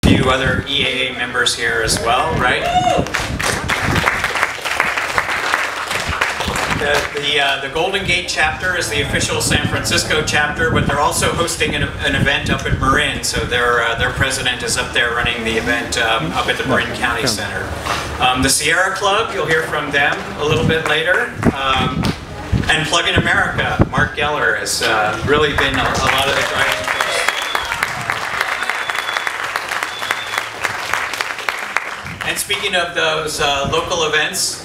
few other EAA members here as well, right? The Golden Gate chapter is the official San Francisco chapter, but they're also hosting an event up at Marin. So their president is up there running the event up at the Marin County Center. The Sierra Club, you'll hear from them a little bit later. And Plug in America, Mark Geller has really been a lot of the driving force. And speaking of those local events,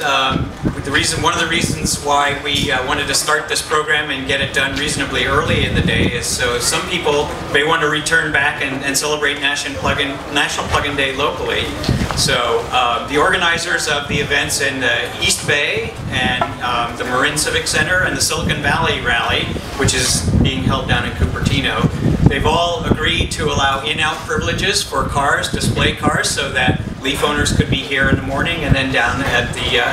one of the reasons why we wanted to start this program and get it done reasonably early in the day is so some people may want to return back and celebrate National Plug-in Day locally. So the organizers of the events in the East Bay and the Marin Civic Center and the Silicon Valley Rally, which is being held down in Cupertino, they've all agreed to allow in-out privileges for cars, display cars, so that Leaf owners could be here in the morning and then down at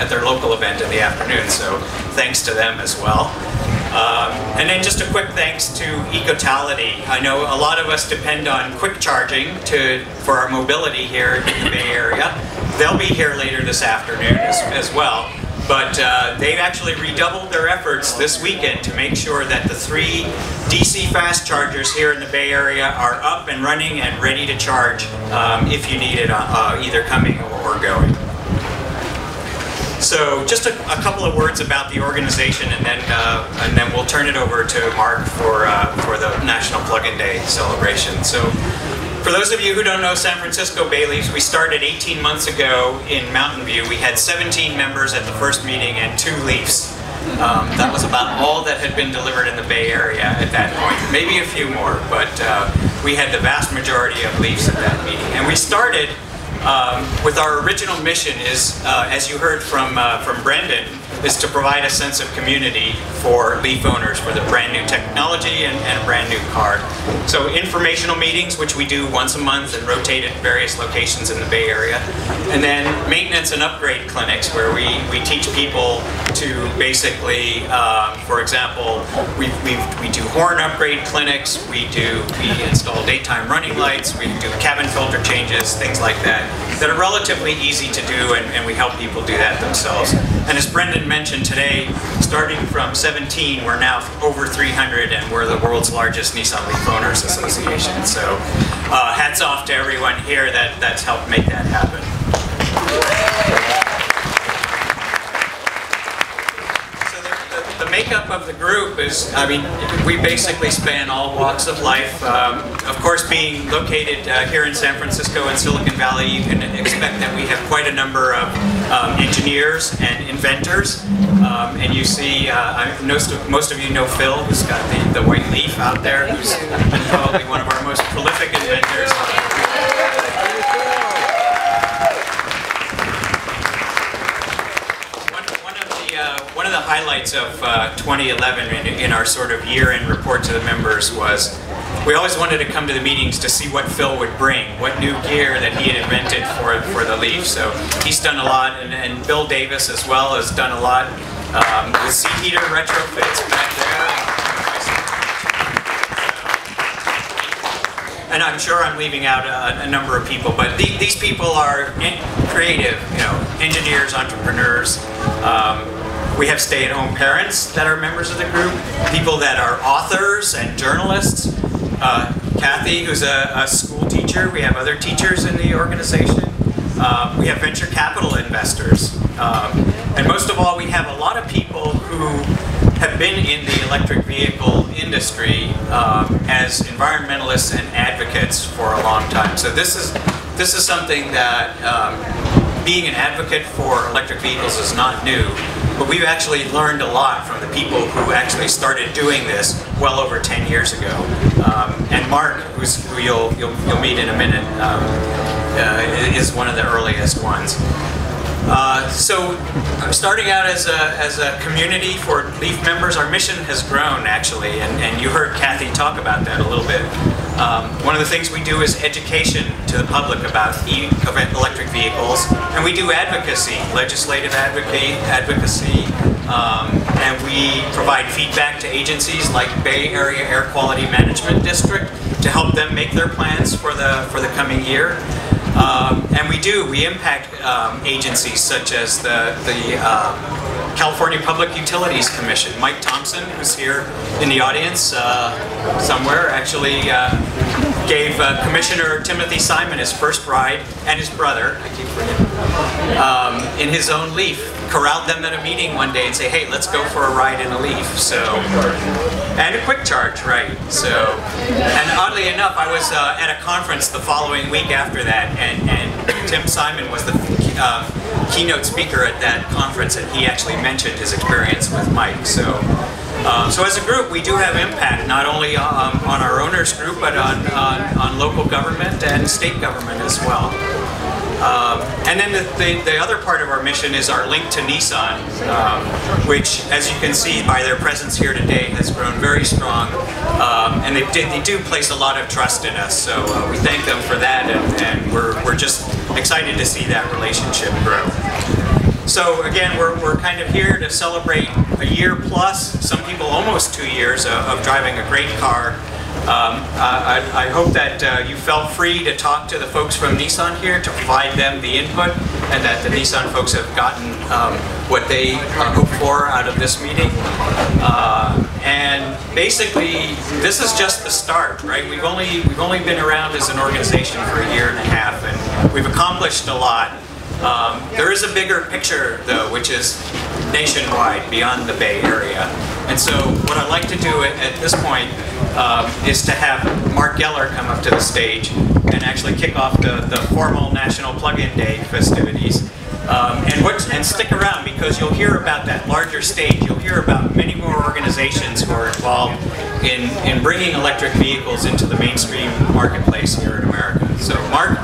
their local event in the afternoon. So thanks to them as well. And then just a quick thanks to Ecotality. I know a lot of us depend on quick charging for our mobility here in the Bay Area. They'll be here later this afternoon as well. But they've actually redoubled their efforts this weekend to make sure that the 3 DC fast chargers here in the Bay Area are up and running and ready to charge if you need it either coming or going. So just a couple of words about the organization, and then we'll turn it over to Mark for the National Plug-in Day celebration. So for those of you who don't know San Francisco Bay Leafs, we started 18 months ago in Mountain View. We had 17 members at the first meeting and 2 Leafs. That was about all that had been delivered in the Bay Area at that point. Maybe a few more, but we had the vast majority of Leafs at that meeting. And we started with our original mission is, as you heard from Brendan, is to provide a sense of community for Leaf owners for the brand new technology and a brand new car. So informational meetings, which we do once a month and rotate at various locations in the Bay Area. And then maintenance and upgrade clinics where we teach people to basically, for example, we do horn upgrade clinics, we install daytime running lights, we do cabin filter changes, things like that are relatively easy to do, and we help people do that themselves. And as Brendan mentioned today, starting from 17, we're now over 300, and we're the world's largest Nissan Leaf Owners Association. So hats off to everyone here that's helped make that happen. So the makeup of the group is, I mean, we basically span all walks of life. Of course, being located here in San Francisco and Silicon Valley, you can expect that we have quite a number of engineers and inventors. And you see, most of you know Phil, who's got the white leaf out there, who's probably one of our most prolific inventors. One of the highlights of 2011 in our sort of year-end report to the members was we always wanted to come to the meetings to see what Phil would bring, what new gear that he had invented for the Leaf. So he's done a lot, and Bill Davis as well has done a lot with seat heater retrofits back there. And I'm sure I'm leaving out a number of people, but these people are creative, engineers, entrepreneurs. We have stay-at-home parents that are members of the group, people that are authors and journalists. Kathy, who's a school teacher. We have other teachers in the organization. We have venture capital investors. And most of all, we have a lot of people who have been in the electric vehicle industry as environmentalists and advocates for a long time. So this is something that being an advocate for electric vehicles is not new, but we've actually learned a lot from the people who actually started doing this well over 10 years ago. And Mark, who you'll meet in a minute, is one of the earliest ones. So I'm starting out as a community for Leaf members. Our mission has grown, actually, and you heard Kathy talk about that a little bit. One of the things we do is education to the public about electric vehicles, and we do advocacy, legislative advocacy, and we provide feedback to agencies like Bay Area Air Quality Management District to help them make their plans for the coming year. And we impact agencies such as the California Public Utilities Commission. Mike Thompson, who's here in the audience somewhere, actually gave Commissioner Timothy Simon his first ride, and his brother, I keep forgetting, in his own Leaf. Corralled them at a meeting one day and say, hey, let's go for a ride in a Leaf. So, and a quick charge, right? So, and oddly enough, I was at a conference the following week after that, and Tim Simon was the keynote speaker at that conference, and he actually mentioned his experience with Mike. So, so as a group, we do have impact, not only on our owners group, but on local government and state government as well. And then the other part of our mission is our link to Nissan, which, as you can see by their presence here today, has grown very strong. And they do place a lot of trust in us, so we thank them for that, and we're just excited to see that relationship grow. So again, we're kind of here to celebrate a year plus, some people almost 2 years of driving a great car. I hope that you felt free to talk to the folks from Nissan here to provide them the input, and that the Nissan folks have gotten what they hope for out of this meeting. And basically, this is just the start, right? We've only been around as an organization for a year and a half, and we've accomplished a lot. There is a bigger picture, though, which is nationwide, beyond the Bay Area. And so what I'd like to do at this point is to have Mark Geller come up to the stage and actually kick off the formal National Plug-in Day festivities. And stick around, because you'll hear about that larger stage. You'll hear about many more organizations who are involved in bringing electric vehicles into the mainstream marketplace here in America. So Mark?